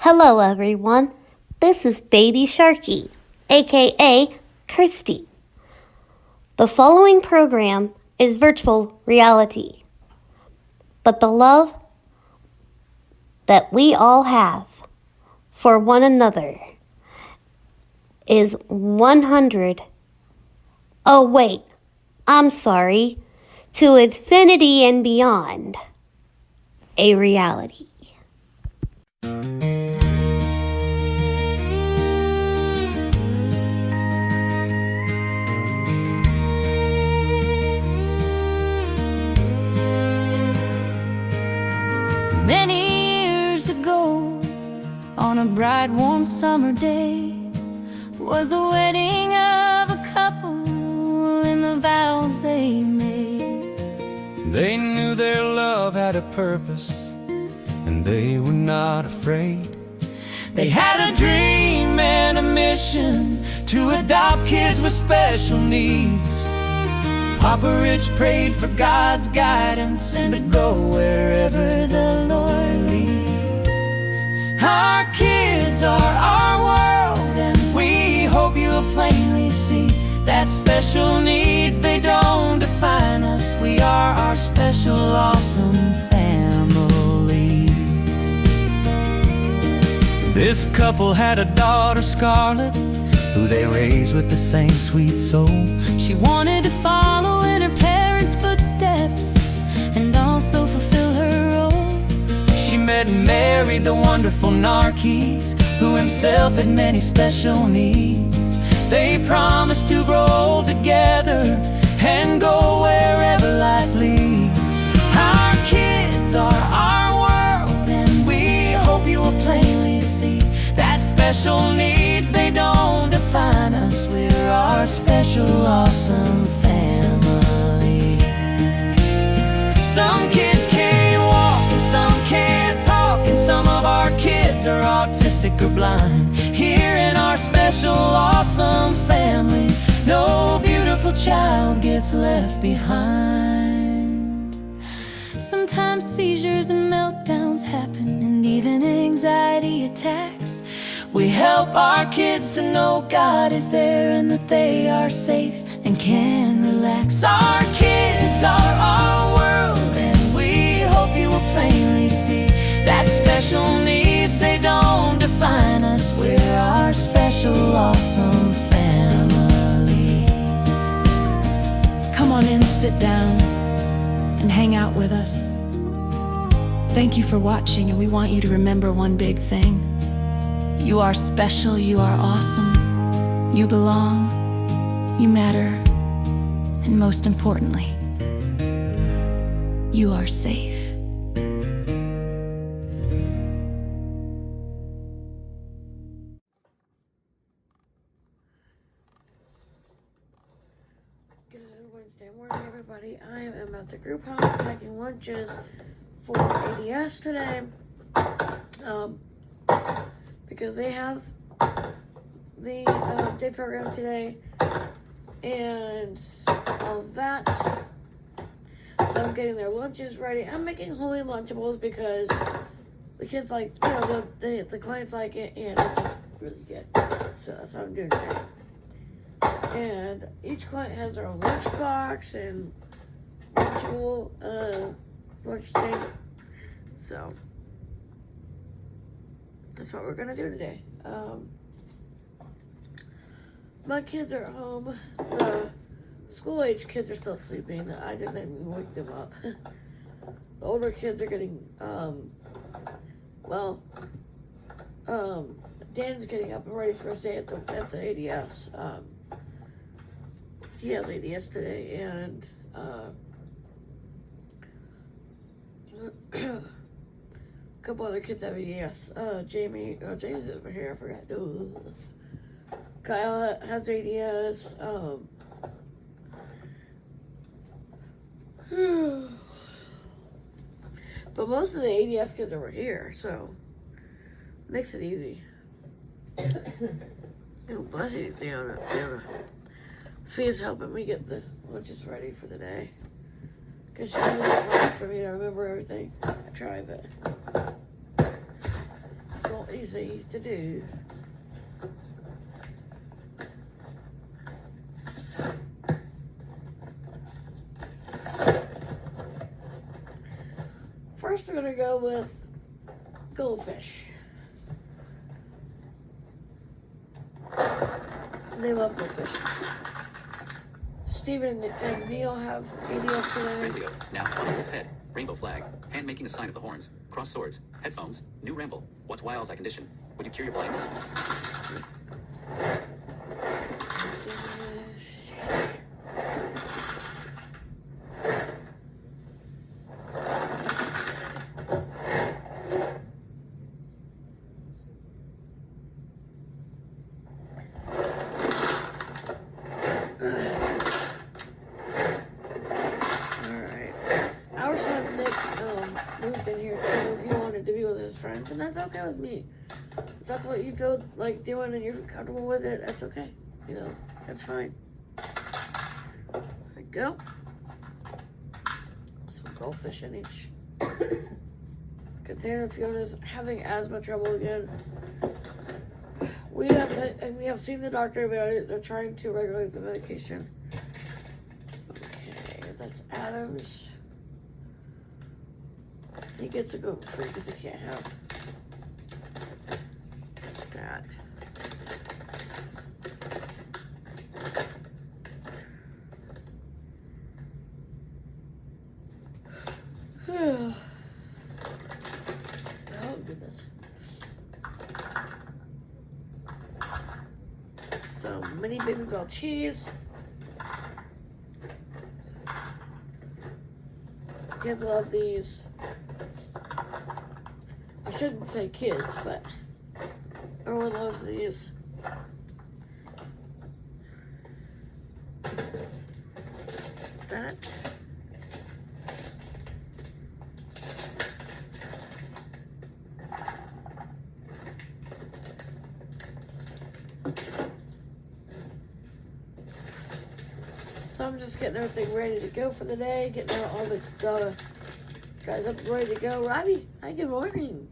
Hello everyone, this is Baby Sharky, aka Kirsty. The following program is virtual reality, but the love that we all have for one another is 100. Oh wait, I'm sorry, to infinity and beyond, a reality. Many years ago, on a bright warm summer day, was the wedding of a couple and the vows they made. They knew their love had a purpose, and they were not afraid. They had a dream and a mission to adopt kids with special needs. Papa Rich prayed for God's guidance and to go wherever the Lord leads. Our kids are our world, and we hope you'll plainly see that special needs, they don't define us. We are our special, awesome family. This couple had a daughter, Scarlett, who they raised with the same sweet soul. She wanted to follow in her parents' footsteps and also fulfill her role. She met and married the wonderful Narkis, who himself had many special needs. They promised to grow old together and go wherever life leads. Our kids are our world, and we hope you will plainly see that special needs, they don't define us. We're our special, awesome family. Some kids can't walk and some can't talk, and some of our kids are autistic or blind. Here in our special, awesome family, no beautiful child gets left behind. Sometimes seizures and meltdowns happen, and even anxiety attacks. We help our kids to know God is there and that they are safe and can relax. Our kids are our world, and we hope you will plainly see that special needs, they don't define us. We're our special, awesome family. Come on in, sit down, and hang out with us. Thank you for watching, and we want you to remember one big thing. You are special, you are awesome, you belong, you matter, and most importantly, you are safe. Good Wednesday morning, everybody. I am at the group house packing lunches for ADS today. Because they have the day program today and all that. So I'm getting their lunches ready. I'm making homemade Lunchables because the kids like, the clients like it, and it's just really good. So that's what I'm doing today. And each client has their own lunchbox and Lunchable lunch thing. So that's what we're gonna do today. My kids are home. The school-age kids are still sleeping. I didn't even wake them up. The older kids are getting, Dan's getting up and ready for his day at the ADS. He has ADS today, and a couple other kids have ADS. Jamie's over here, I forgot. Ooh. Kyle has ADS. But most of the ADS kids are over here, so makes it easy. Oh, bless you, Fiona. Fia's helping me get the lunches ready for the day. Because she knows it's hard for me to remember everything. I try, but easy to do. First, we're gonna go with goldfish. They love goldfish. Steven and Neil have ADF today. Radio. Now on wolf head. Rainbow flag. Hand making a sign of the horns. Cross swords. Headphones. New ramble. What's Wiles I condition? Would you cure your blindness? And that's okay with me. If that's what you feel like doing and you're comfortable with it, that's okay. You know, that's fine. There we go. Some goldfish in each container. Fiona's having asthma trouble again. We have seen the doctor about it. They're trying to regulate the medication. Okay, that's Adams. He gets to go free because he can't have that. Oh, goodness. So, mini baby bell cheese. Kids love these. I shouldn't say kids, but everyone loves these. That. So I'm just getting everything ready to go for the day, getting out all the guys up ready to go. Robbie, hi, good morning.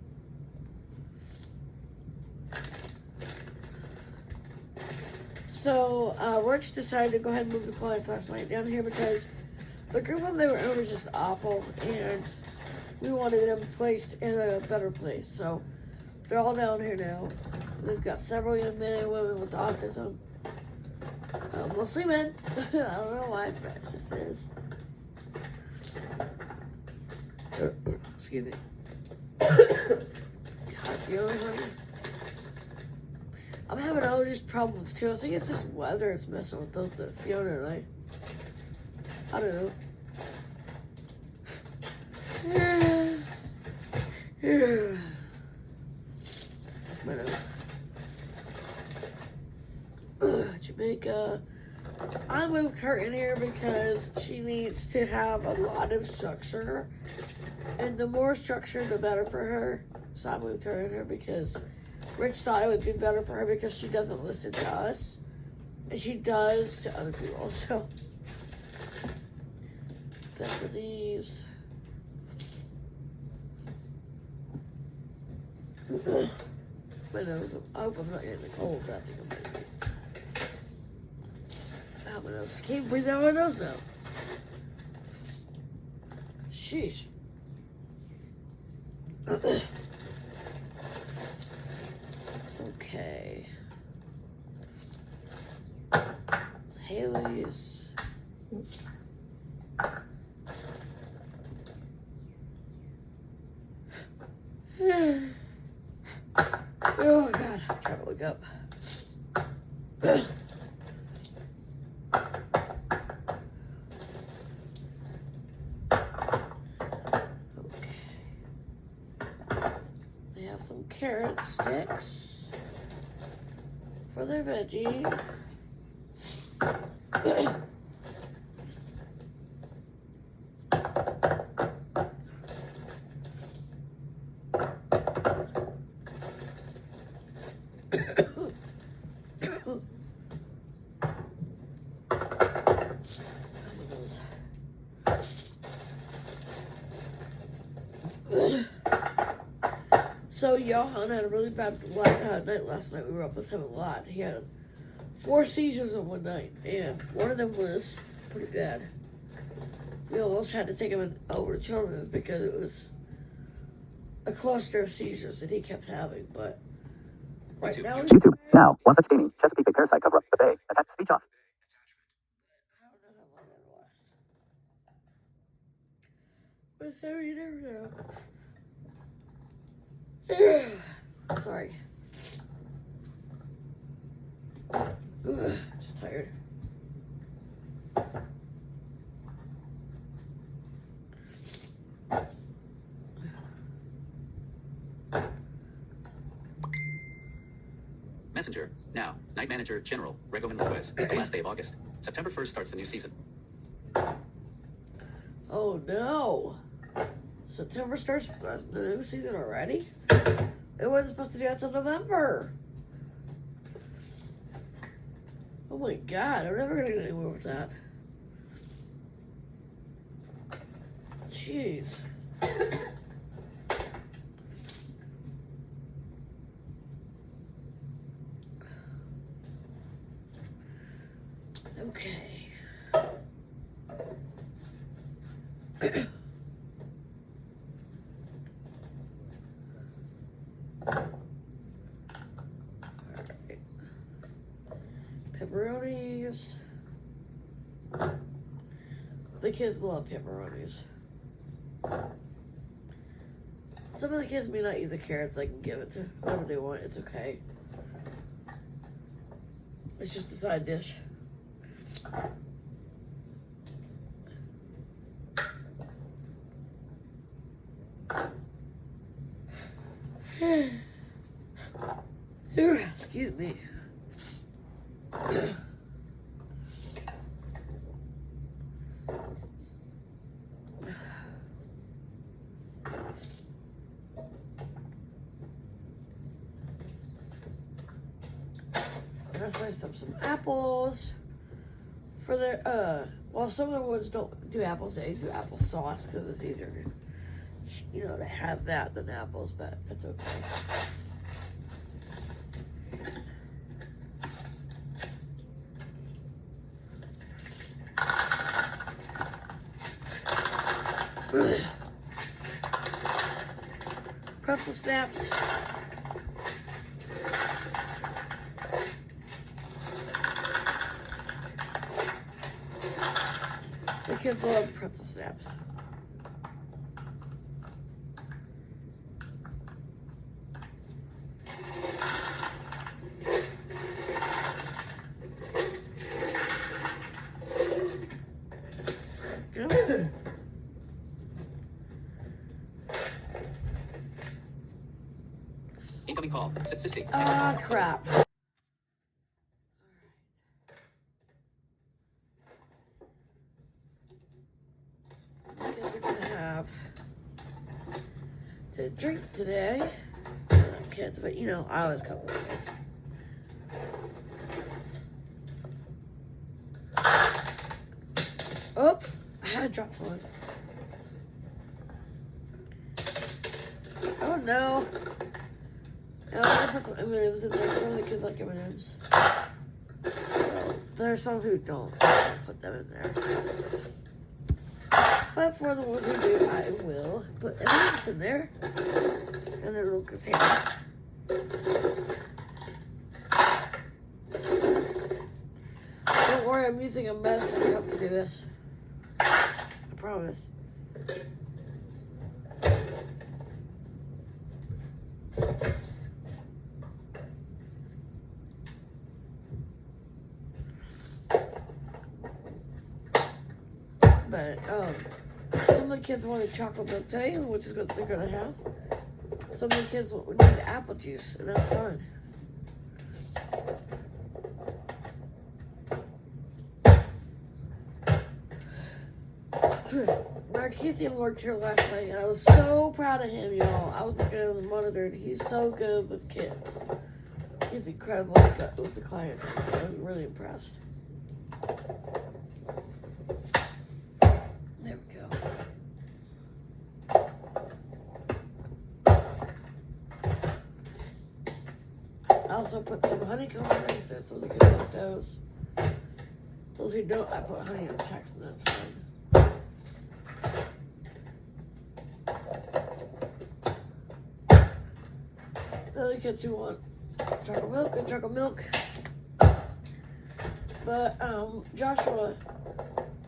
So, Rich decided to go ahead and move the clients last night down here because the group home they were in was just awful, and we wanted them placed in a better place. So, they're all down here now. They've got several young men and women with autism. Mostly men. I don't know why, but it just is. Excuse me. God, feeling hungry. I'm having all these problems too. I think it's this weather that's messing with both the Fiona and I don't know. Jamaica. I moved her in here because she needs to have a lot of structure. And the more structure, the better for her. So I moved her in here because Rich thought it would be better for her because she doesn't listen to us. And she does to other people. So that's for these. But I hope I'm not getting the cold. I think I'm gonna be. Out my nose. I can't breathe out my nose now. Sheesh. Okay. Haley's. Oh God, I'm trying to wake up. They have some carrot sticks for their veggie. So Johann had a really bad night last night. We were up with him a lot. He had 4 seizures in one night, and one of them was pretty bad. We almost had to take him over to children's because it was a cluster of seizures that he kept having, but right YouTube. now... YouTube. Now, one such gaming. Chesapeake Bay Parasite cover up. The Bay. Attack. Speech off. I don't know how long that lasts. But there you never know. Sorry. Ugh, just tired. Messenger. Now. Night Manager General. Regoman Lopez. The last day of August. September 1st starts the new season. Oh no! September starts the new season already? It wasn't supposed to be until November. Oh my god, I'm never gonna get anywhere with that. Jeez. Okay. Alright. Pepperonis. The kids love pepperonis. Some of the kids may not eat the carrots. I can give it to whoever they want. It's okay. It's just a side dish. Excuse me. Let's slice up some apples for their well, some of the ones don't do apples, they do applesauce because it's easier to, you know, to have that than apples, but that's okay. Pretzel snaps. The kids love pretzel snaps. Good. Incoming call. Sissy. Ah, crap. Guess we're gonna have to drink today. Not kids, but you know, I always come with kids. Oops, I dropped one. Oh no. I'm gonna put some M&M's in there. Some of the kids like M&M's. So, there are some who don't put them in there. But for the ones who do, I will put M&M's in there. In a little container. Don't worry, I'm using a medicine to help to do this. I promise. But some of the kids wanted chocolate milk today, which is what they're gonna have. Some of the kids need apple juice, and that's fine. Marquisian worked here last night, and I was so proud of him, y'all. I was looking at the monitor, and he's so good with kids. He's incredible with the clients. I was really impressed. There we go. also put some honeycomb eggs there, so they can like those. Those who don't, I put honey in checks, and that's fine. The other kids who want chocolate milk, and chocolate milk. But Joshua,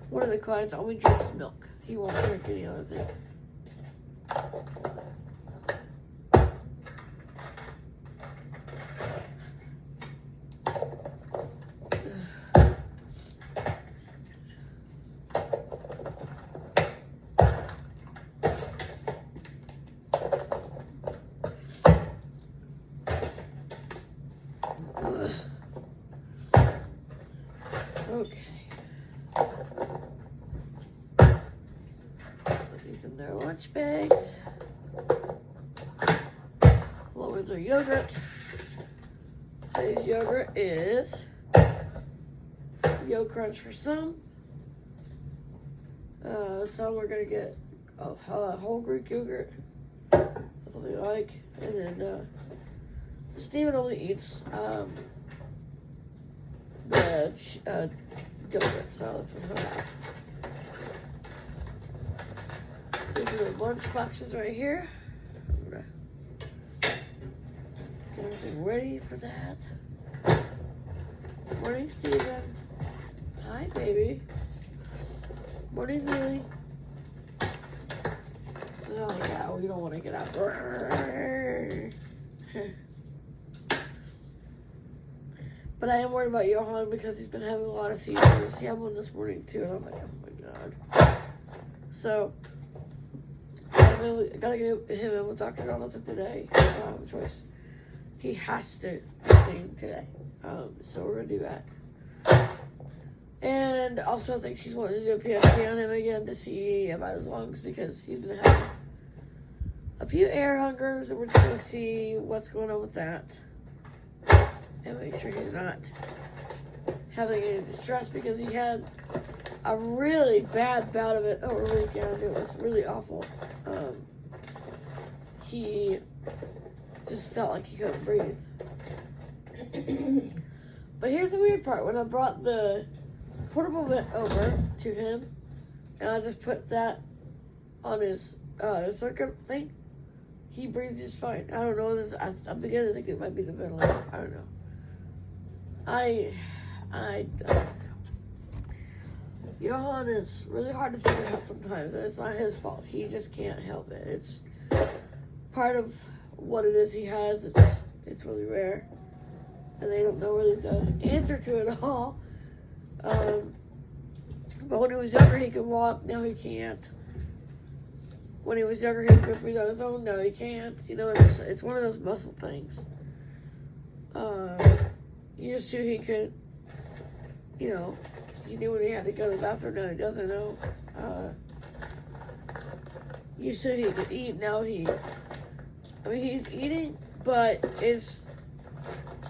one of the clients, only drinks milk. He won't drink any other thing. Okay. Put these in their lunch bags. Along with their yogurt. Today's yogurt is Yo Crunch for some. Some we're gonna get whole Greek yogurt. That's what they like. And then Steven only eats the yogurt, so that's what I have. These are the lunch boxes right here. I'm gonna get everything ready for that. Morning, Steven. Hi, baby. Morning, Lily. Oh, yeah, we don't want to get out. But I am worried about Johann because he's been having a lot of seizures. He had one this morning, too, and I'm like, oh, my God. So, I gotta get him in with Dr. Donaldson today. Choice. He has to be seen today. So we're gonna do that. And also I think she's wanting to do a PSP on him again to see about his lungs because he's been having a few air hungers, and we're just gonna see what's going on with that. And make sure he's not having any distress because he had a really bad bout of it over the weekend. It was really awful. He just felt like he couldn't breathe. But here's the weird part. When I brought the portable vent over to him, and I just put that on his circuit thing, he breathes just fine. I don't know. I'm beginning to think it might be the ventilator. I don't know. I don't know. Johann is really hard to figure out sometimes, and it's not his fault. He just can't help it. It's part of what it is he has. It's really rare, and they don't know really the answer to it all. But when he was younger, he could walk. Now he can't. When he was younger, he could breathe on his own. Now he can't. You know, it's one of those muscle things. Used to he could, you know, he knew when he had to go to the bathroom. Now he doesn't know. Used to he could eat. Now he's eating, but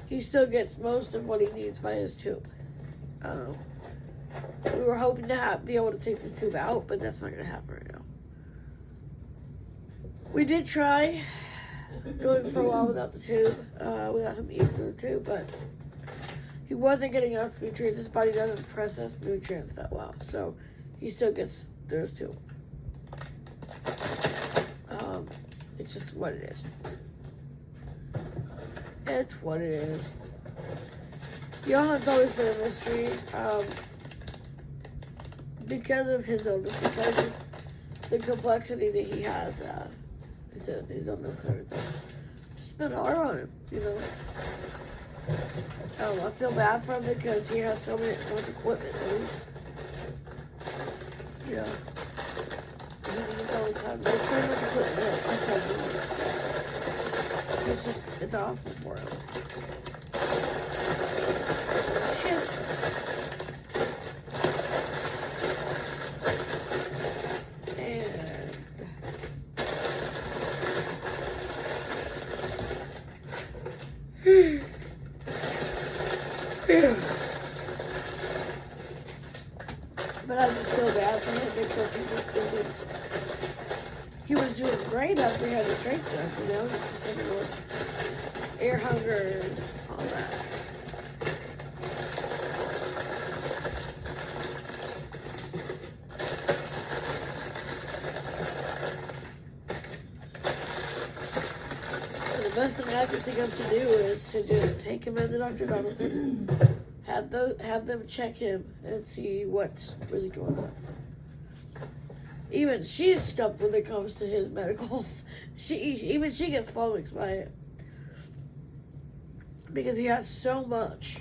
he still gets most of what he needs by his tube. We were hoping to be able to take the tube out, but that's not going to happen right now. We did try going for a while without the tube, without him eating through the tube, but he wasn't getting enough nutrients. His body doesn't process nutrients that well, so he still gets those too. It's just what it is. It's what it is. Johann's always been a mystery, because of his illness, because of the complexity that he has, his illness and everything. It's just been hard on him, you know. I feel bad for him because he has so much equipment that he, you know, he needs all the time. There's so much equipment that I can't do. It's awful for him. But I just feel bad for him because he was doing great after he had the strength done, you know, just air hunger, all that. And the best thing I can think of to do is to just take him into Dr. Donaldson, have them check him and see what's really going on. Even she's stumped when it comes to his medicals. She gets flummoxed by it. Because he has so much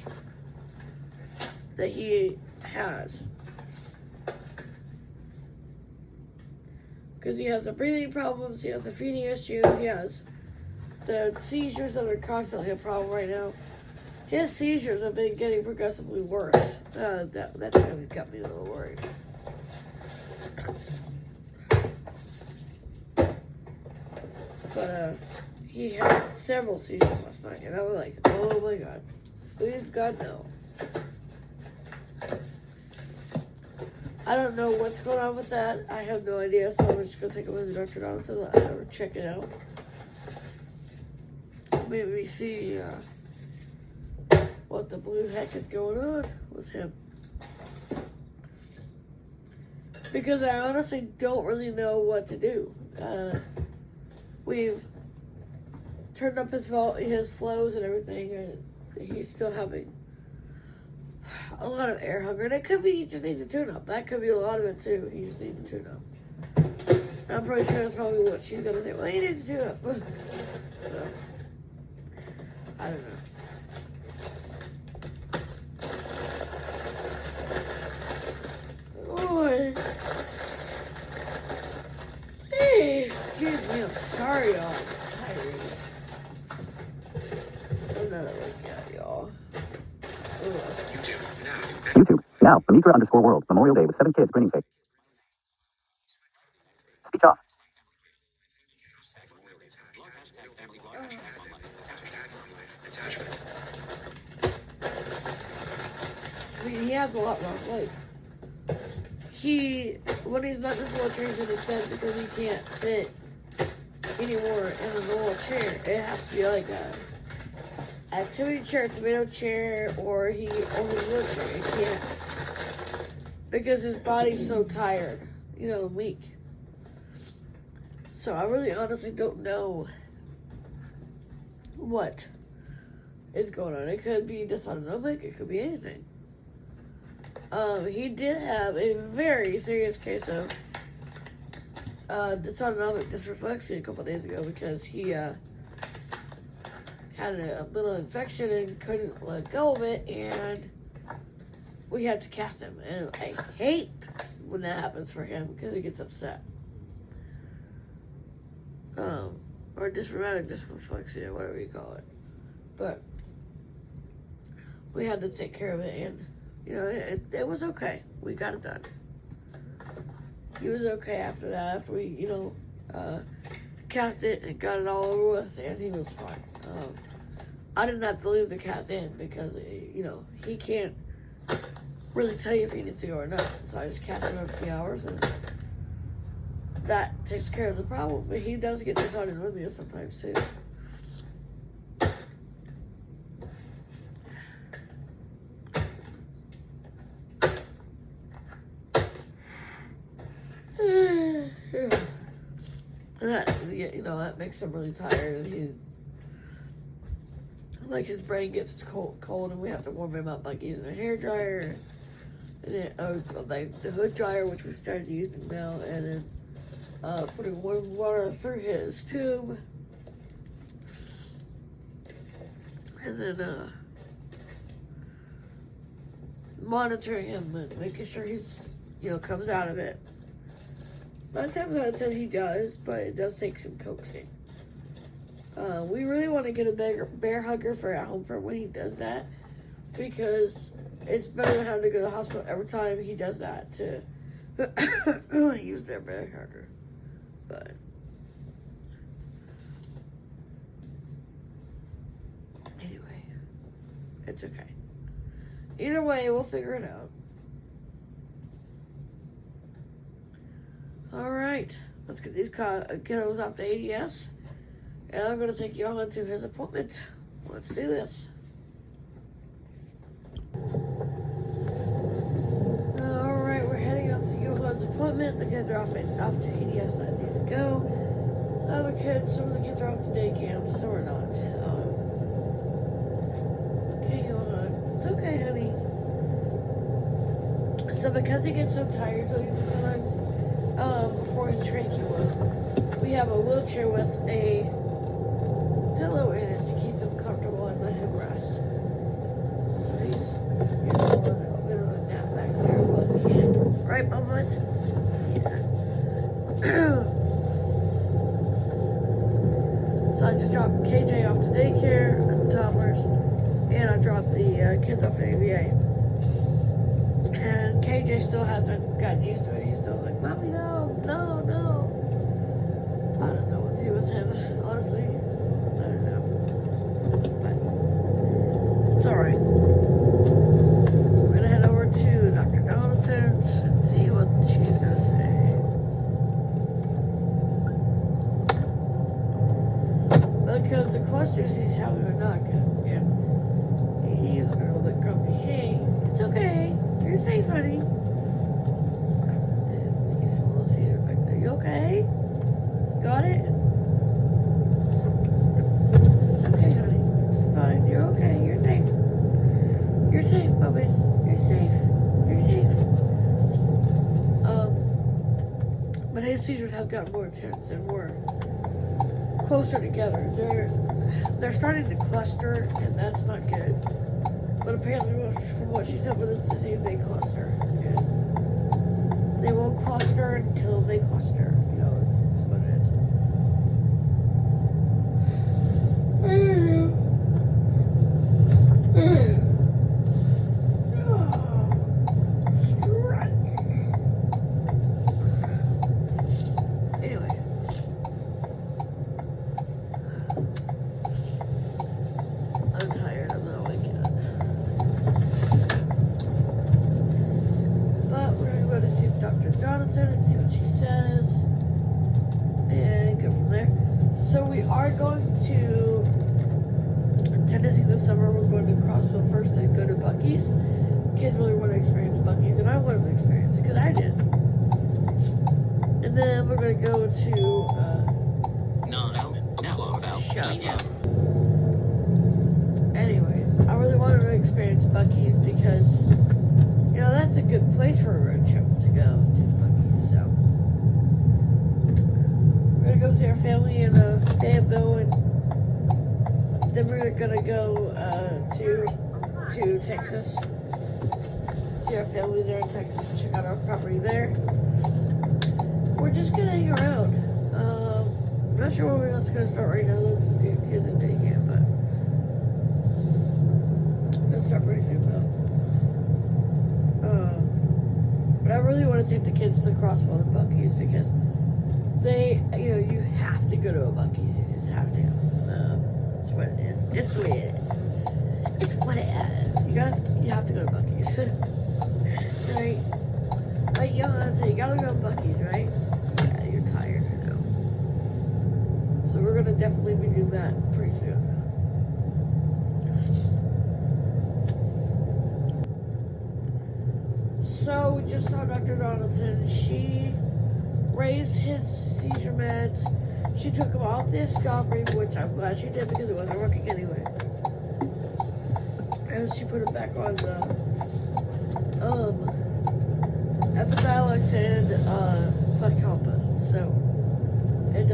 that he has. Because he has the breathing problems, he has the feeding issue, he has the seizures that are constantly a problem right now. His seizures have been getting progressively worse. That really got me a little worried. But he had several seizures last night, and I was like, oh my god, please God no. I don't know what's going on with that. I have no idea, so I'm just going to take him to Dr. Donaldson and check it out. Maybe see what the blue heck is going on with him. Because I honestly don't really know what to do. We've turned up his flows and everything, and he's still having a lot of air hunger. And it could be he just needs a tune-up. That could be a lot of it too. He just needs a tune-up. I'm pretty sure that's probably what she's gonna say. Well, he needs a tune-up. So, I don't know. Oh, hey, excuse me, I'm sorry, y'all. Another look at y'all. YouTube. Now, Amika_world. Memorial Day with 7 kids grinning face. Speech off. I mean, he has a lot wrong. Like, when he's not in his wheelchair, he's in his bed because he can't sit anymore in a normal chair. It has to be like a activity chair, tomato chair, or his wheelchair. He can't, because his body's so tired, weak. So I really honestly don't know what is going on. It could be dysautonomic, it could be anything. He did have a very serious case of dysautonomic dysreflexia a couple days ago because he had a little infection and couldn't let go of it, and we had to cath him. And I hate when that happens for him because he gets upset. Or dysrheumatic dysreflexia, whatever you call it. But we had to take care of it, and it was okay. We got it done. He was okay after that. After we, cathed it and got it all over with, and he was fine. I didn't have to leave the cath in because, he can't really tell you if he needs to go or not. So I just cathed him every few hours, and that takes care of the problem. But he does get dysautonomia sometimes too. That makes him really tired, and his brain gets cold, and we have to warm him up using a hair dryer, and then the hood dryer, which we started using now, and then putting warm water through his tube, and then monitoring him and making sure he's comes out of it. 9 times out of 10 he does, but it does take some coaxing. We really want to get a bear hugger for at home for when he does that, because it's better than having to go to the hospital every time he does that to use their bear hugger. But anyway, it's okay. Either way, we'll figure it out. Alright, let's get these kiddos off the ADS, and I'm going to take Johann to his appointment. let's do this. Alright, we're heading up to Johann's appointment. The kids are off to ADS that need to go. Other kids, some of the kids are off to day camp, some are not. Okay, Johann. It's okay, honey. So because he gets so tired, so he's sometimes before his trachea work, we have a wheelchair with a pillow in it to keep him comfortable and let him rest. So he's a little bit of a nap back there, but he can. Right, Mama? Yeah. So I just dropped KJ off to daycare at the toddlers, and I dropped the kids off at ABA. And KJ still hasn't gotten used to it. He's still like, Mommy, no. I don't know what to do with him, honestly. I don't know. But it's alright. We're gonna head over to Dr. Donaldson's and see what she's gonna say. Because the clusters he's having are not good. Yeah. He's a little bit grumpy. Hey, it's okay. You're safe, honey. He's a little seizure back there. You okay? Got it? It's okay, honey. It's fine. You're okay. You're safe. You're safe, Bubbies. You're safe. You're safe. But his seizures have gotten more intense and more closer together. They're starting to cluster, and that's not good. But apparently, from what she said with this disease, they cluster. And they won't cluster until they cluster. You know, it's what it is. Anyway. I'm tired. I'm not waking up. But we're going to go to see Dr. Donaldson and see what she says. And go from there. So we are going to Tennessee this summer. We're going to Crossville first and go to Buc-ee's. Kids really want to experience Buc-ee's, and I want to experience it because I did. And then we're going to go to shut up. Anyways, I really wanted to experience Buc-ee's because, you know, that's a good place for a road trip to go to Buc-ee's. So we're gonna go see our family in Fayetteville, and then we're gonna go to Texas. See our family there in Texas and check out our property there. We're just gonna hang around. I'm not sure when we're gonna start right now. Those kids in day camp, but we'll start pretty soon though. But I really want to take the kids to Crossville and Buc-ee's because they, you know, you have to go to a Buc-ee's. You just have to. It's what it is. It's the way it is. It's what it is. You guys, you have to go to Buc-ee's. Right? Like Johann said, you gotta go to Buc-ee's, right? Yeah, you're tired, I know. So we're gonna definitely be doing that pretty soon. So we just saw Dr. Donaldson. She raised his seizure meds. She took him off the escopry, which I'm glad she did because it wasn't working anyway. And she put him back on the Epidiolex and Placalpa. So, and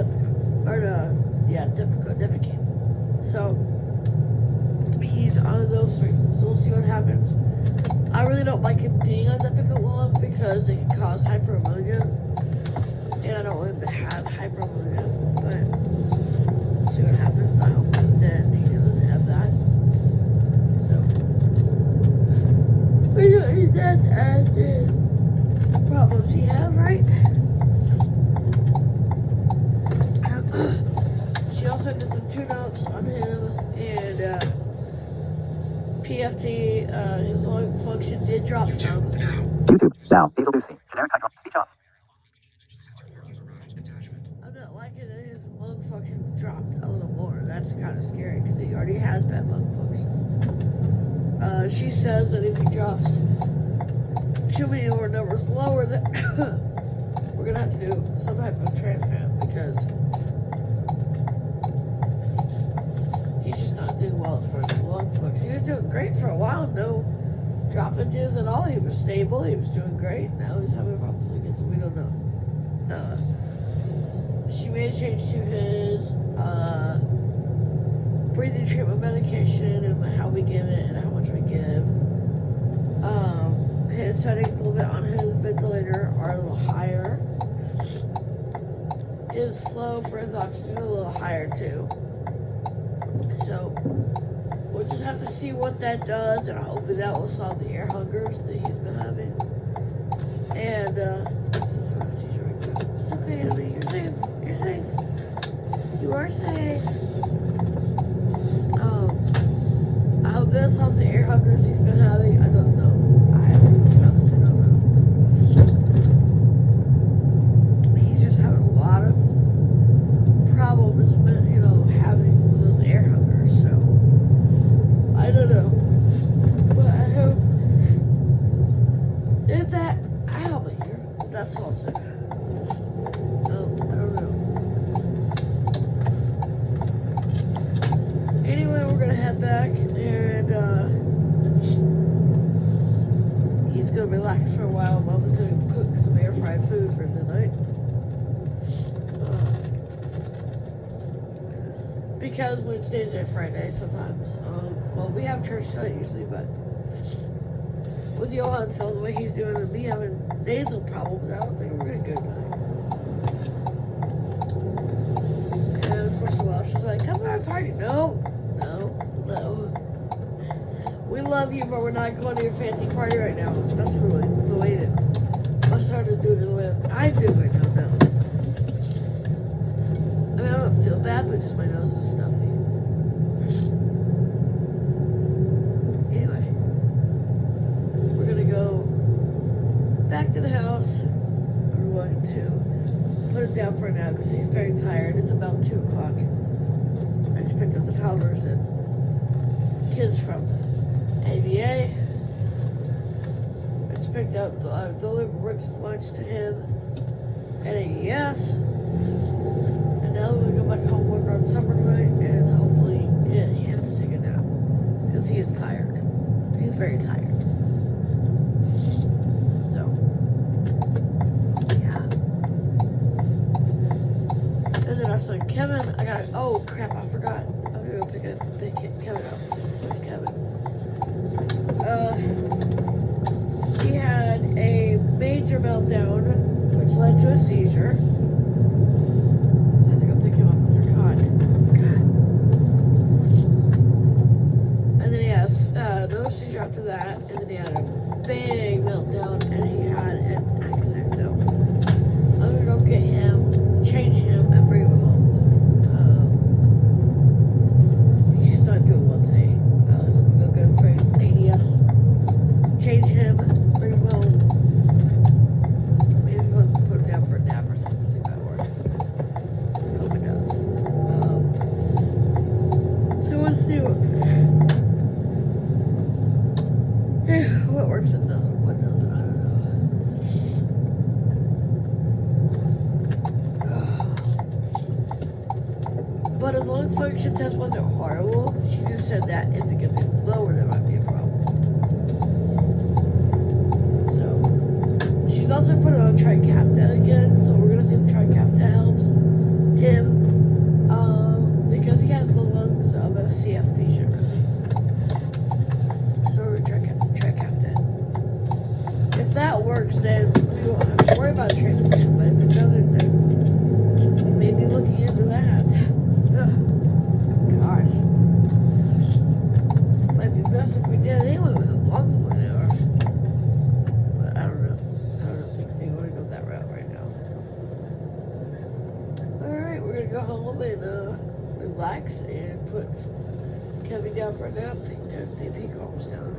Depakote. So he's on those three. So we'll see what happens. I really don't like him being on Depakote long because it can cause hyperammonia. And I don't want him to have hyperammonia. But we'll see what happens. I hope that he doesn't have that. So we don't need that as the problems he has, right? She also did some tune-ups on him, and PFT, his lung function did drop some. YouTube. Now, Hazel Lucy. Generic hydro. Speech off. I'm not liking that his lung function dropped a little more. That's kind of scary because he already has bad lung function. She says that if he drops too many more numbers lower, that we're gonna have to do some type of transplant because he's just not doing well as far as lung function. He was doing great for a while, no droppages at all. He was stable, he was doing great. Now he's having problems again, so we don't know. She made a change to his breathing treatment medication and how we give it and how much we give. His settings a little bit on his ventilator are a little higher. His flow for his oxygen a little higher too. So we'll just have to see what that does, and hopefully that will solve the air hungers that he's been having. And he's having a seizure right now. It's okay, Emily. You're safe. You're safe. You are safe. I hope that solves the air hungers he's been having. I don't know. I honestly don't know. He's just having a lot of problems, you know, having those air hungers. So I don't know. But I hope if that I hope it here. That solves it. I don't know. Anyway, we're gonna head back and he's gonna relax for a while. Mama's gonna cook some air fried food for tonight. Because Wednesdays are Friday sometimes. Well, we have church tonight usually, but with Johann feeling the way he's doing and me having nasal problems, I don't think we're gonna go tonight. And of course, well, she's like, "Come to our party." No. We love you, but we're not going to your fancy party right now. That's really the way that my son is doing it, the way that I do right now. No. I mean, I don't feel bad, but just my nose is stuffy. Anyway, we're gonna go back to the house. We're going to put him down for a nap because he's very tired. It's about 2 o'clock. I just picked up the toddlers and kids from ABA. I just picked up delivered Rick's lunch to him at AES. And now we're gonna go back home, work on summer tonight, and hopefully get him to take a nap. Because he is tired. He's very tired. So, yeah. And then our son Kevin, oh crap, I forgot. I'm gonna go pick Kevin up. Kevin. He had a major meltdown, which led to a seizure. I have to go pick him up, I forgot. God. And then he has another seizure after that, and then he had a big meltdown, and he had an accident. So I'm gonna go get him, change him, and bring him home. He's not doing well today. So I'm gonna go get him for ADS, change him, bring him home. Maybe we'll put him down for a nap or something, see if that works. I hope it does. So what's new? What works and doesn't, what doesn't, I don't know. But as lung function test wasn't horrible, she just said that if it gets lower, there might be a problem. So, she's also put it on Trikafta again, so we're gonna see if Trikafta helps him, because he has the lungs of a CF patient. So we're gonna Trikafta. If that works, then we won't have to worry about transplant, but if it doesn't, then we may be looking into that. Gosh. Might be best if we did it anyway with the lungs when they are. But I don't know. I don't think we want to go that route right now. Alright, we're going to go home and relax and put Kevin down for a nap and see if he calms down.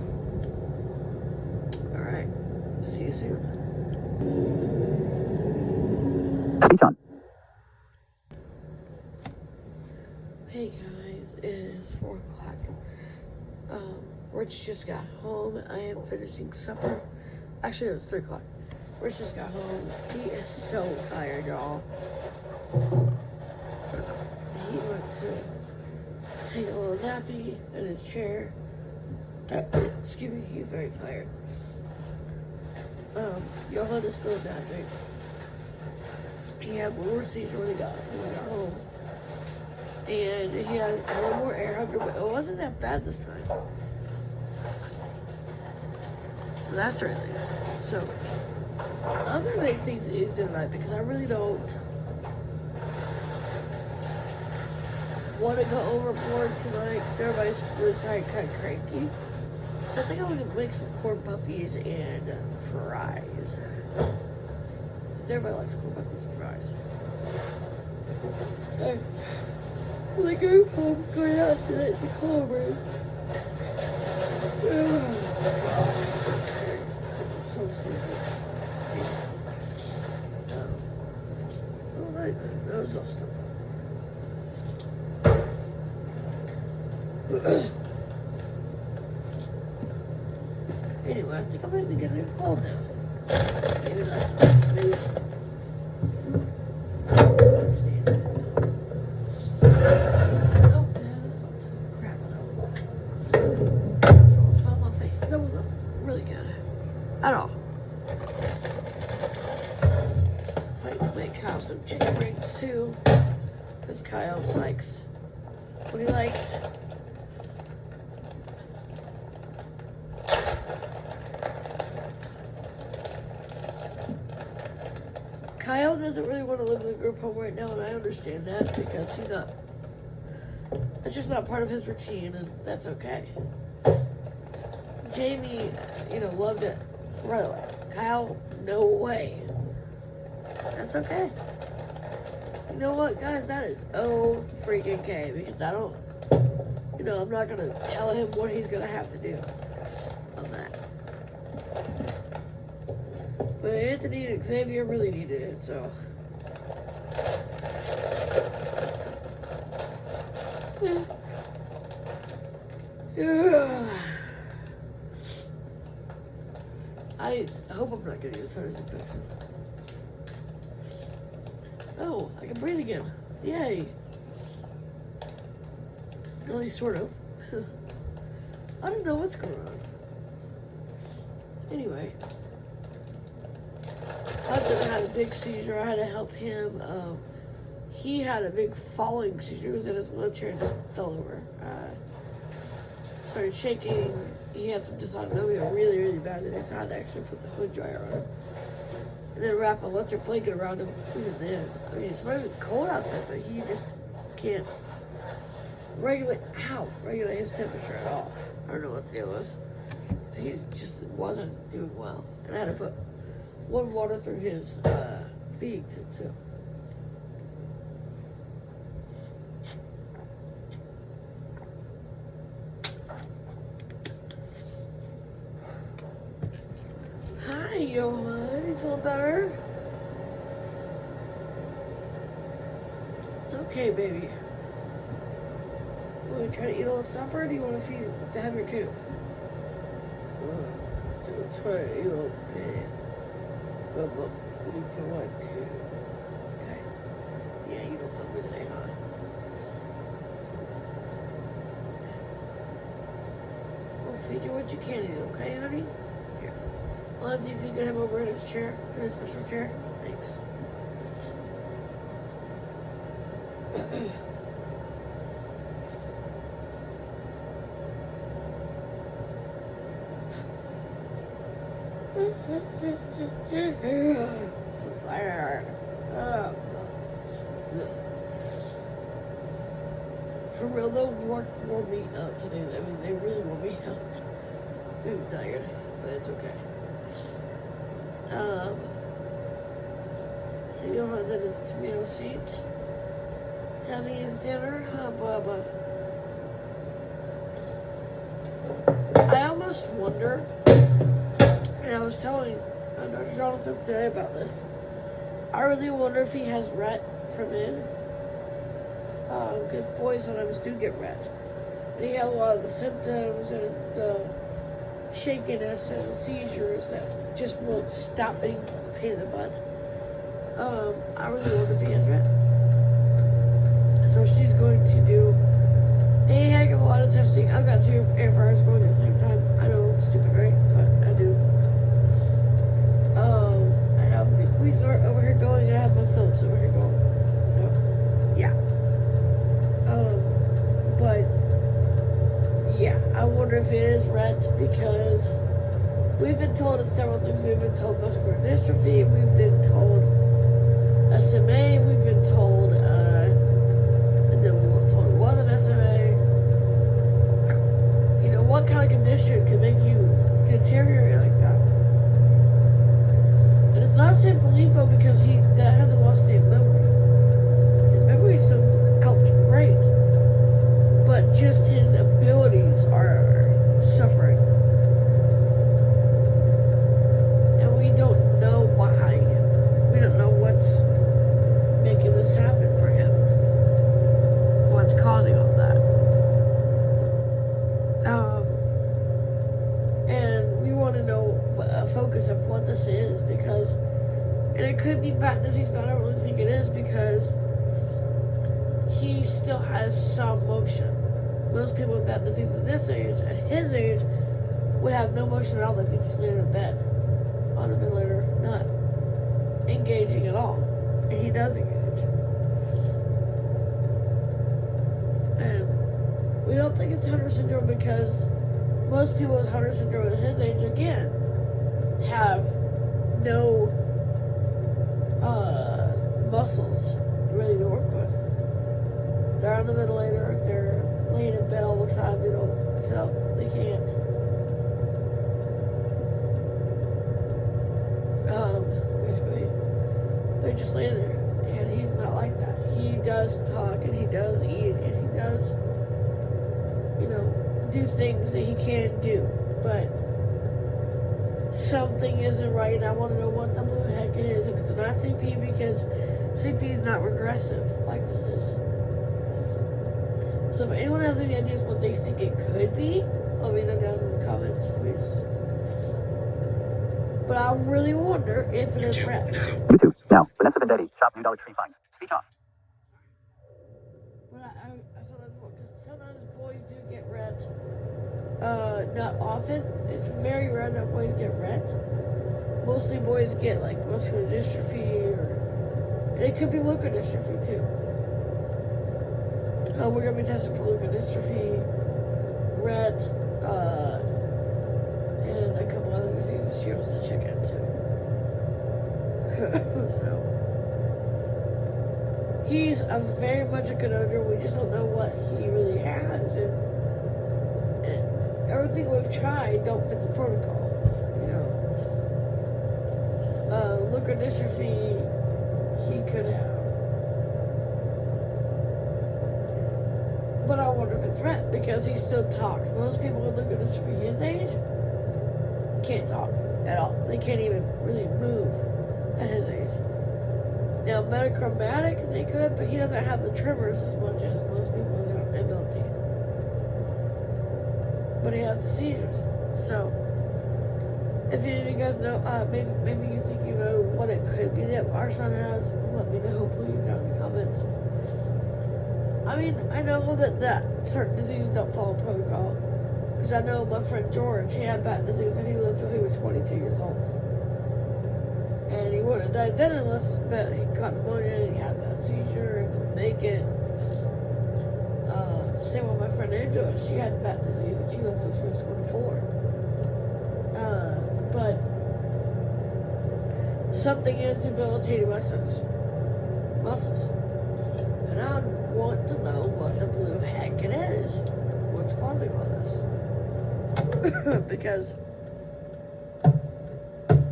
Alright. See you soon. Speech on. Hey guys, 4 o'clock. Rich just got home. I am finishing supper. Actually, it's 3 o'clock. Rich just got home. He is so tired, y'all. He went to take a little nappy in his chair. Excuse me, he's very tired. Johann is still napping. He had one more seizure when he got home. And he had a little more air hunger, but it wasn't that bad this time. So that's really good. So, I'm gonna make things easy tonight because I really don't want to go overboard tonight because everybody's really tired, kind of cranky. So I think I'm gonna make some corn puppies and fries. Because everybody likes corn puppies and fries. Okay. The group home's going out tonight to Colbert. So stupid. That was all stuff. Anyway, I think I'm going to get a call now. Maybe not. Maybe. At all. I make Kyle some chicken wings too, because Kyle likes what he likes. Kyle doesn't really want to live in a group home right now, and I understand that because he's not. It's just not part of his routine, and that's okay. Jamie, loved it right away. Kyle, no way. That's okay. You know what, guys? That is freaking okay because I don't, I'm not gonna tell him what he's gonna have to do on that. But Anthony and Xavier really needed it, so. Yeah. I hope I'm not getting a sinus infection. Oh, I can breathe again. Yay. At least sort of. I don't know what's going on. Anyway. Hudson had a big seizure. I had to help him. He had a big falling seizure. He was in his wheelchair and just fell over. Started shaking. He had some dysautonomia really, really bad, and I had to actually put the hood dryer on him. And then wrap a electric blanket around him. Even then, I mean, it's not even cold outside, but he just can't regulate his temperature at all. I don't know what the deal was. He just wasn't doing well. And I had to put warm water through his feet, too. Hi, Johann. You feel better? It's okay, baby. You want to try to eat a little supper, or do you want to have your tube? Try to eat a little bit. But you can want to. Okay. Yeah, you don't feel good today, huh? We'll feed you what you can eat, okay, honey? Here. Lindsay, if you get him over in his chair, in his special chair. Thanks. So tired. For real though, work wore me out today. I mean, they really wore me out. I'm tired, but it's okay. So Johann did his tomato seeds. Having his dinner, Bubba. I almost wonder, and I was telling Dr. Donaldson today about this, I really wonder if he has Rhett from in, because boys sometimes do get Rhett. And he had a lot of the symptoms and the shakiness and the seizures that just won't stop being a pain in the butt. I really wonder if he has Rhett. So she's going to do a heck of a lot of testing. I've got 2 air fryers going at the same time. I know it's stupid, right? But I do. I have the Cuisinart over here going, and I have my Philips over here going. So, yeah. But, yeah, I wonder if it is Rhett, because we've been told it's several things. We've been told muscular dystrophy, we've been told SMA, we've been told, and then we were told it wasn't SMA. You know, what kind of condition can make you deteriorate like that? And it's not San Filippo because that hasn't lost any memory. His memory's so great, but just his abilities are suffering. And we don't know why. We don't know what's making this happen for him. What's causing all that. And we want to know a focus of what this is, because, and it could be back disease, but I don't really think it is, because he still has some motion. Most people with back disease at this age, at his age, would have no motion at all. They'd be just laying in bed on a ventilator, not engaging at all. And he does engage. And we don't think it's Hunter syndrome because most people with Hunter syndrome at his age, again, have no muscles really to work with. They're on the ventilator, they're laying in bed all the time, they don't sit up, they can't. Basically, they're just laying there, and he's not like that. He does talk, and he does eat, and he does, you know, do things that he can do, but something isn't right, and I want to know what the blue heck it is, and it's not CP, because CP is not regressive like this is. So if anyone has any ideas what they think it could be, let me know down in the comments, please. But I really wonder if it is Rhett. YouTube. Now, Vanessa Vendetti, shop new Dollar Tree finds. Speech off. But I thought I'd because sometimes boys do get Rhett. Not often. It's very rare that boys get Rhett. Mostly boys get like muscular dystrophy, and it could be leukodystrophy too. We're gonna be testing for leukodystrophy, Rhett, and a couple other diseases she wants to check into. So he's a very much a conundrum. We just don't know what he really has, and everything we've tried don't fit the protocol. You know, leukodystrophy he could have. But I wonder if it's Rhett, because he still talks. Most people with leukodystrophy his age can't talk at all. They can't even really move at his age. Now, metachromatic, they could, but he doesn't have the tremors as much as most people with MLD. But he has the seizures. So, if any of you guys know, maybe you think you know what it could be that our son has, let me know, please, down in the comments. I mean, I know that certain diseases don't follow protocol. Because I know my friend George, he had back disease and he lived till he was 22 years old. And he wouldn't have died then unless he caught pneumonia and he had that seizure and couldn't make it. Same with my friend Angela, she had back disease and she lived till she was 24. But something is debilitating my son's muscles. And I want to know what the blue heck it is. What's causing all this? Because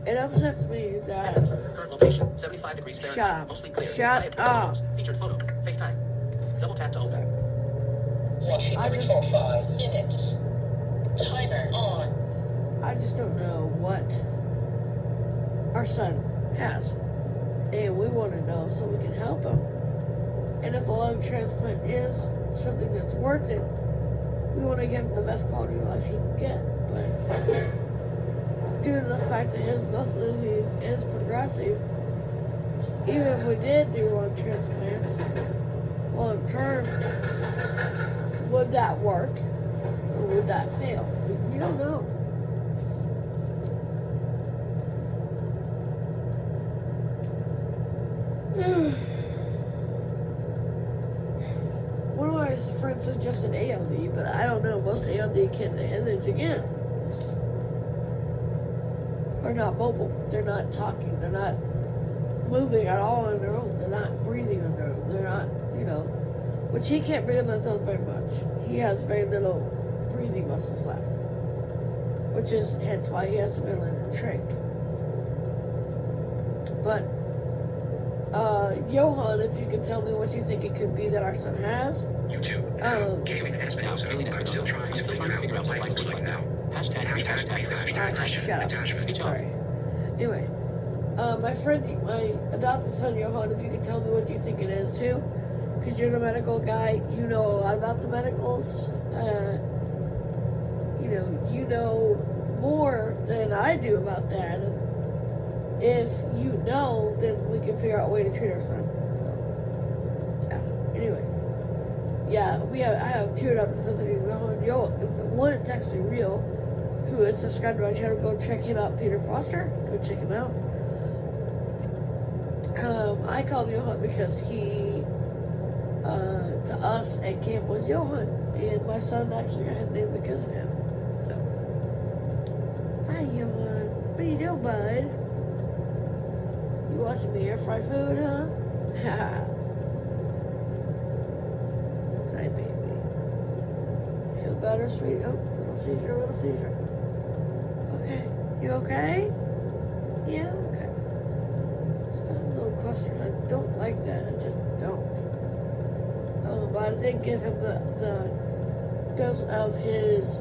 it upsets me that. Current location, 75 degrees Fahrenheit. Shut up. Mostly clear. Shut up. Featured photo. FaceTime. Double tap to open. Watching every 5 minutes. Timer on. I just don't know what our son has. And we want to know so we can help him. And if a lung transplant is something that's worth it, we want to give him the best quality of life he can get. But due to the fact that his muscle disease is progressive, even if we did do lung transplants, long term, would that work or would that fail? We don't know. One of my friends suggested ALD, but I don't know. Most ALD kids at his age, again, are not mobile. They're not talking. They're not moving at all on their own. They're not breathing on their own. They're not, which he can't breathe on his own very much. He has very little breathing muscles left, which is hence why he has to be able to shrink. But Johann, if you can tell me what you think it could be that our son has. YouTube. Galen and Espinosa are still trying to figure out what life looks like now. Hashtag attachment. Sorry. Anyway, my adopted son Johann, if you can tell me what you think it is too, because you're the medical guy, you know a lot about the medicals. You know more than I do about that. And if you know, then we can figure out a way to treat our son. So, yeah. Anyway, I have two adopted sons. The one that's actually real, who is subscribed to my channel, go check him out. Peter Foster, go check him out. I call him Johann because he, to us at camp, was Johann, and my son actually got his name because of him. So, hi Johann, what are you doing, bud? You watching me air fry food, huh? Hi, baby. Feel better, sweet? Oh, little seizure. Okay. You okay? Yeah, okay. Still a little clustered. I don't like that. I just don't. But I did give him the dose of his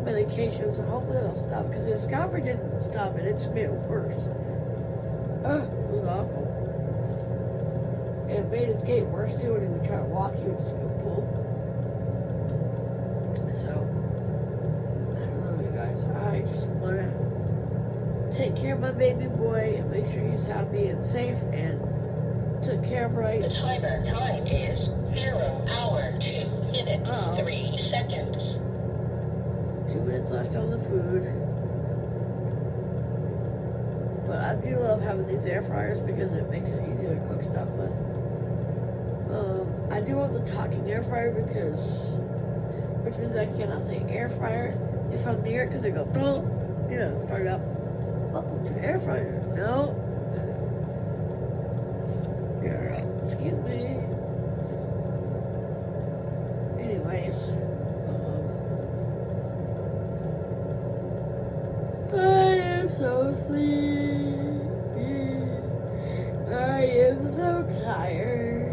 medication, so hopefully it'll stop. Because the scalper didn't stop it. It's made it worse. It was awful. And it made his gait worse too when he would try to walk, he would just go pull. So, I don't know, you guys. I just want to take care of my baby boy and make sure he's happy and safe and took care of right. The timer time is 0 hour 2 minutes 3 seconds. 2 minutes left on the food. But I do love having these air fryers because it makes it easier to cook stuff with. I do want the talking air fryer which means I cannot say air fryer if I'm near it because they go, boom, start up. Welcome to air fryer. No. Excuse me. Anyways. I am so sleepy. I am so tired.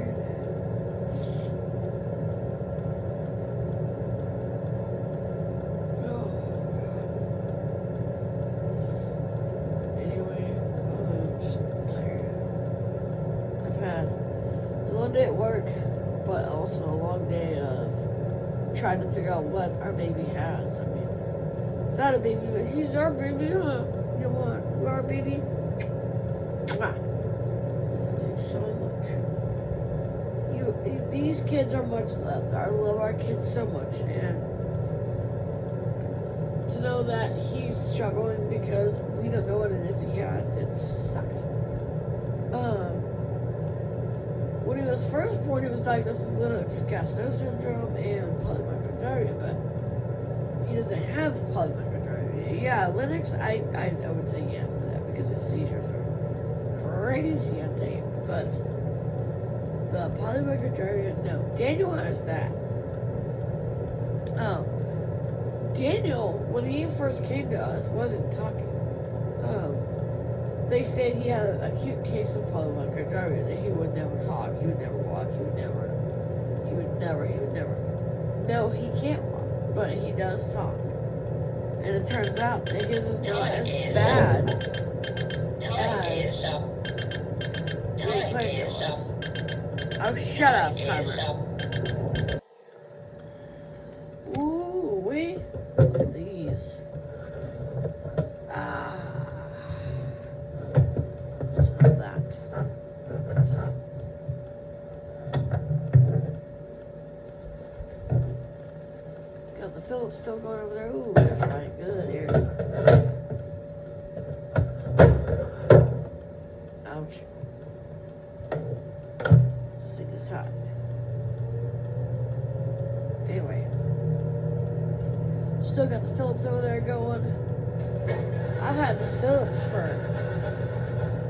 Anyway, I'm just tired. I've had a long day at work, but also a long day of trying to figure out what our baby has. I mean, it's not a baby, but he's our baby, huh? You want? We're our baby? Thank you so much. These kids are much loved. I love our kids so much, and to know that he's struggling because we don't know what it is he has, it sucks. When he was first born, he was diagnosed with Lennox-Gastaut syndrome and polymicrogyria, but he doesn't have polymicrogyria. Yeah, Lennox, I would say yes to that because his seizures are crazy, I think. But the polymicrogyria, no. Daniel has that. Daniel, when he first came to us, wasn't talking. They said he had an acute case of polymicrogyria, that he would never talk, he would never walk, he would never. No, he can't walk, but he does talk. And it turns out that his is not as bad as Oh, shut up, timer. these. Smell that. Got the Phillips still going over there. Ooh, they're frying good here. Ouch. This thing is hot. Anyway. Still got the Phillips over there going. I've had this Phillips for,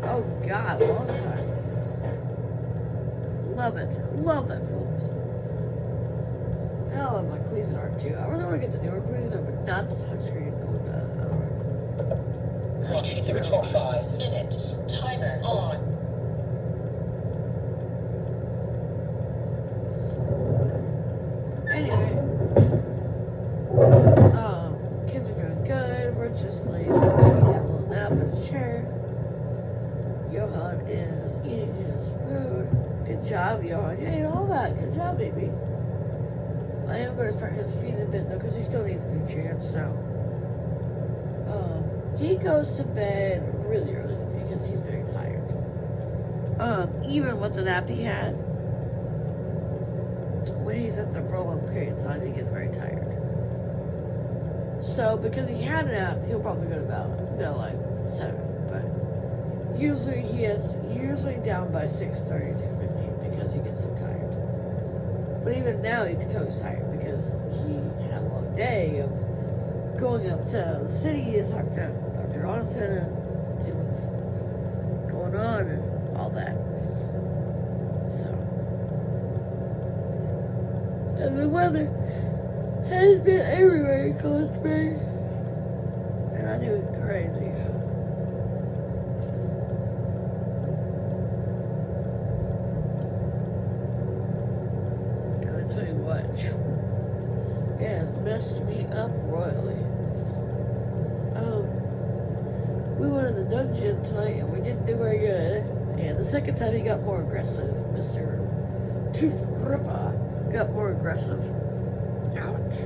oh God, a long time. Love it. Love that Phillips. I love my Cuisinart too. I really want to get the newer Cuisinart, but not the touchscreen with the other one. Watching for 5 minutes. Timer on. Anyway. Kids are doing good. We're just like taking a little nap in the chair. Johann is eating his food. Good job, Johann. You ate all that. Good job, baby. I am going to start his feeding a bit though, because he still needs nutrients. So, he goes to bed really early because he's very tired. Even with the nap he had, when he's at the prolonged period of time, he gets very tired. So, because he had a nap, he'll probably go to bed like 7. But usually he is down by 6:30, 6:15 because he gets so tired. But even now, you can tell he's tired because he had a long day of going up to the city and talk to Dr. Donaldson and see what's going on and all that. So, and the weather has been everywhere in Cold Spring, and I knew it was crazy. It has messed me up royally. We went in the dungeon tonight and we didn't do very good. And the second time he got more aggressive. Mr. Tooth Ripper got more aggressive. Ouch.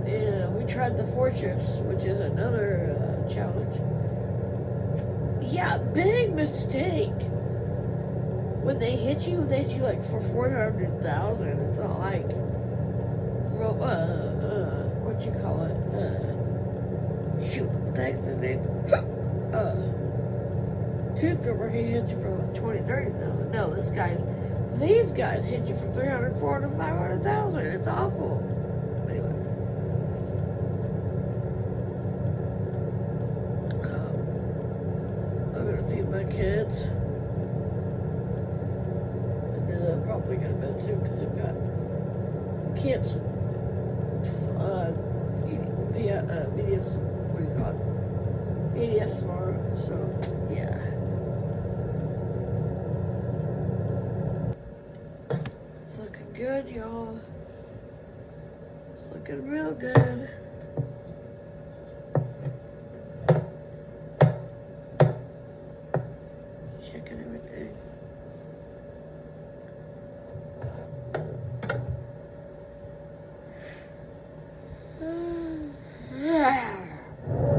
And we tried the fortress, which is another challenge. Yeah, big mistake. When they hit you like for 400,000. It's not like, what you call it? Shoot, thanks to name. Tooth Ripper, he hits you for like 20, 30,000. No, these guys hit you for 300, 400, 500,000. It's awful. Anyway. I'm gonna feed my kids. Probably go to bed soon because I've got kids. VDS, what do you call it? VDS tomorrow, so yeah. It's looking good, y'all. It's looking real good. Checking everything.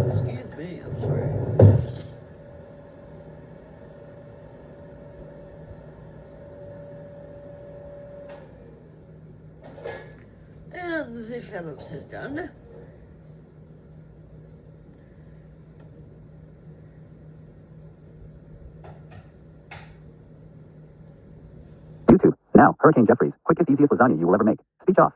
Excuse me, I'm sorry. And the Phillips is done. YouTube. Now, Hurricane Jeffries. Quickest, easiest lasagna you will ever make. Speech off.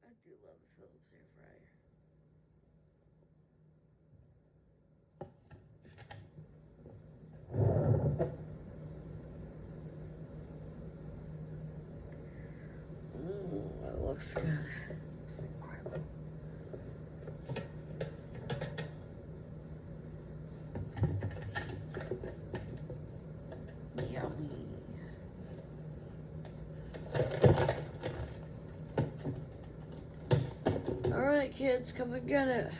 I do love the Phillips air fryer. That looks good. Yummy. Alright, kids, come and get it.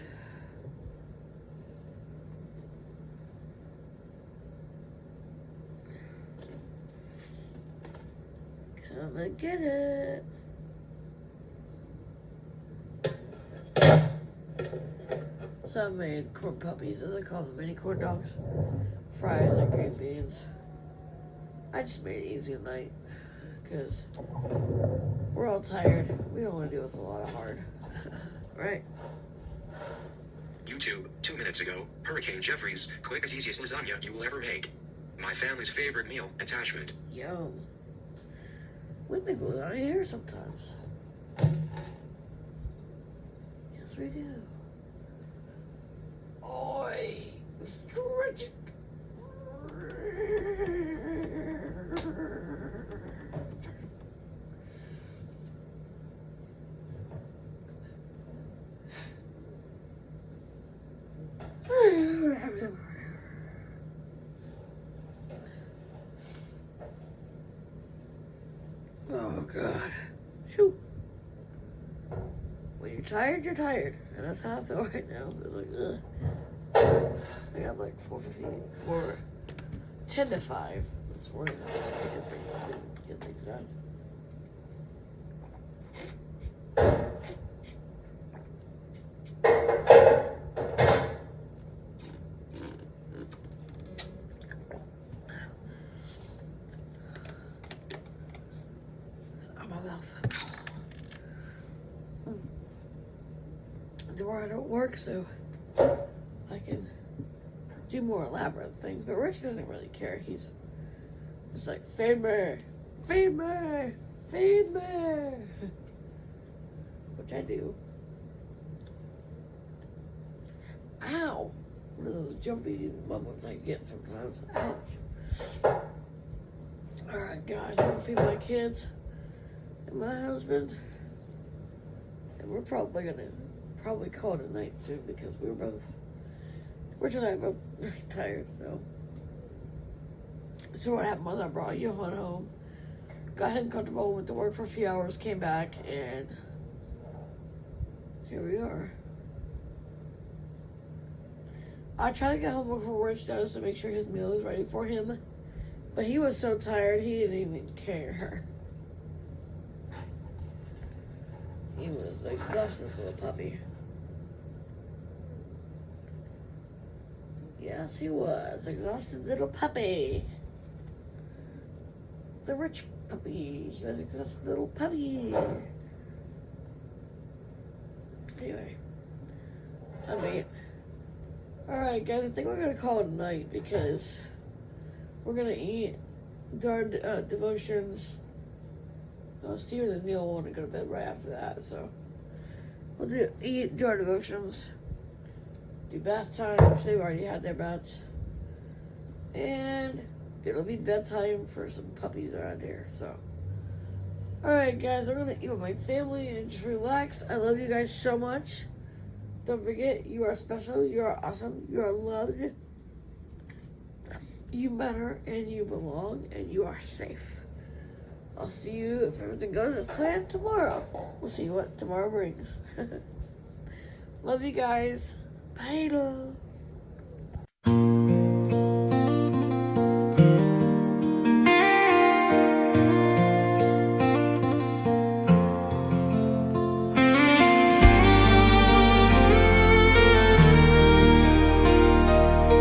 I'm gonna get it. So I made corn puppies, as I call them, mini corn dogs, fries, and green beans. I just made it easy tonight, because we're all tired. We don't want to deal with a lot of hard, right? YouTube, 2 minutes ago, Hurricane Jeffries, quickest, easiest lasagna you will ever make. My family's favorite meal, attachment. Yum. We make lasagna here sometimes. Yes, we do. Oi, stretch it. Oh God. Shoot. When you're tired, you're tired. And that's how I feel right now. It's like, ugh. I got like 10 to 5 this morning. I just didn't get things done. My mouth. Tomorrow I don't work, so I can do more elaborate things. But Rich doesn't really care. He's just like, feed me, feed me, feed me, which I do. Ow! One of those jumpy moments I get sometimes. Ouch. Alright, guys, I'm gonna feed my kids and my husband. And we're probably gonna call it a night soon because Rich and I are both very tired, so. So what happened was I brought Johann home, got him comfortable, went to work for a few hours, came back, and here we are. I try to get home before Rich does to make sure his meal is ready for him, but he was so tired he didn't even care. He was exhausted little puppy. Yes, he was. Exhausted little puppy. The rich puppy. He was exhausted little puppy. Anyway. Alright guys, I think we're going to call it a night because we're going to eat, do our devotions. Steven and Neil want to go to bed right after that, so we'll do our devotions, do bath time, which they've already had their baths, and it'll be bedtime for some puppies around here, so. Alright guys, I'm going to eat with my family and just relax. I love you guys so much. Don't forget, you are special, you are awesome, you are loved, you matter, and you belong, and you are safe. I'll see you, if everything goes as planned, tomorrow. We'll see what tomorrow brings. Love you guys. Bye, love.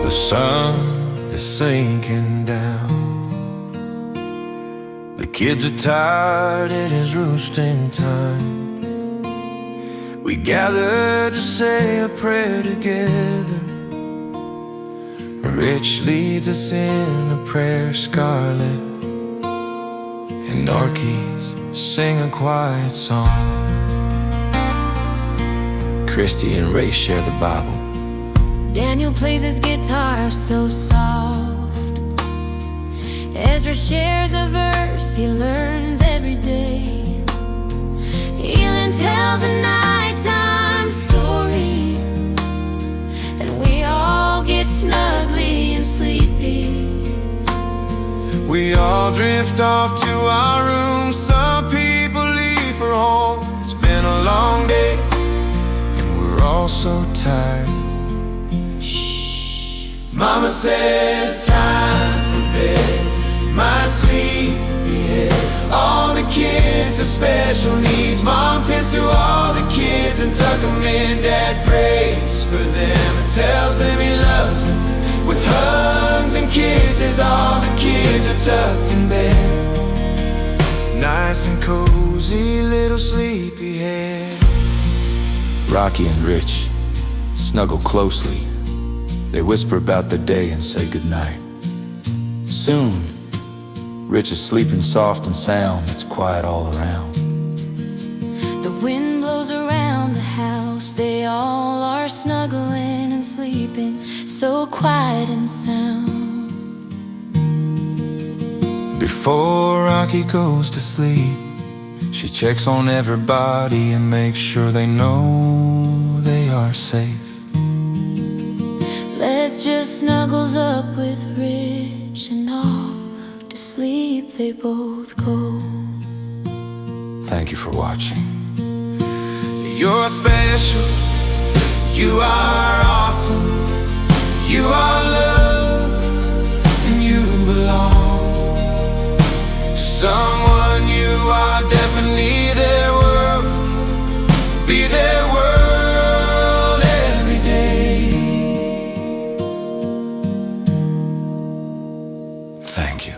The sun is sinking down. The kids are tired, it is roosting time. We gather to say a prayer together. Rich leads us in a prayer, Scarlet and Orkies sing a quiet song. Christy and Ray share the Bible. Daniel plays his guitar so soft. Ezra shares a verse he learns every day. Elin tells a nighttime story, and we all get snuggly and sleepy. We all drift off to our rooms. Some people leave for home. It's been a long day, and we're all so tired. Shh. Mama says time for bed. My sleepy head. All the kids tells them he loves them. With hugs and kisses, all the kids are tucked in bed. Nice and cozy, little sleepyhead. Rocky and Rich snuggle closely. They whisper about the day and say goodnight. Soon, Rich is sleeping soft and sound. It's quiet all around. The wind blows around the house. They all are snuggling and sleeping, so quiet and sound. Before Rocky goes to sleep, she checks on everybody and makes sure they know they are safe. Les just snuggles up with Rich, and off to sleep they both go. Thank you for watching. You're special, you are awesome, you are loved, and you belong to someone. You are definitely their world, be their world every day. Thank you.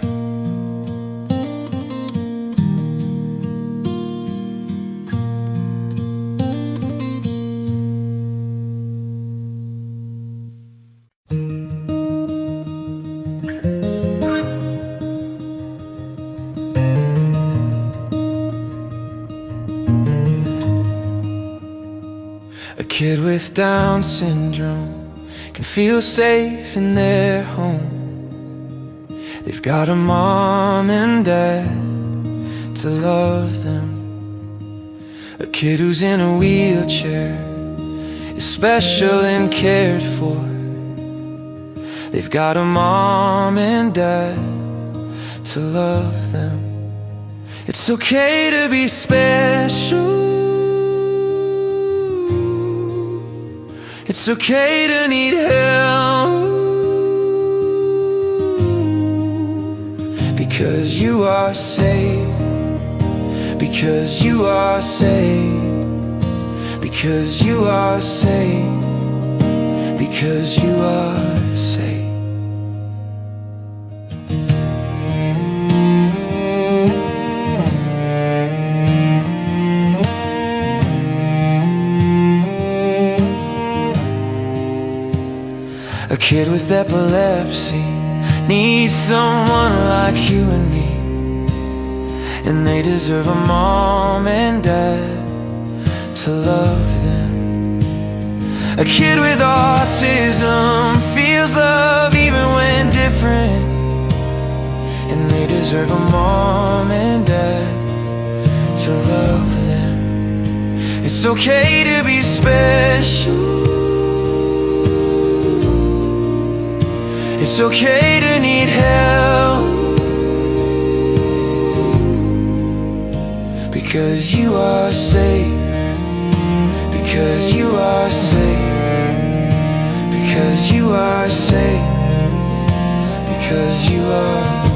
A kid with Down syndrome can feel safe in their home. They've got a mom and dad to love them. A kid who's in a wheelchair is special and cared for. They've got a mom and dad to love them. It's okay to be special. It's okay to need help, because you are safe, because you are safe, because you are safe, because you are safe. A kid with epilepsy needs someone like you and me, and they deserve a mom and dad to love them. A kid with autism feels love even when different, and they deserve a mom and dad to love them. It's okay to be special. It's okay to need help, because you are safe, because you are safe, because you are safe, because you are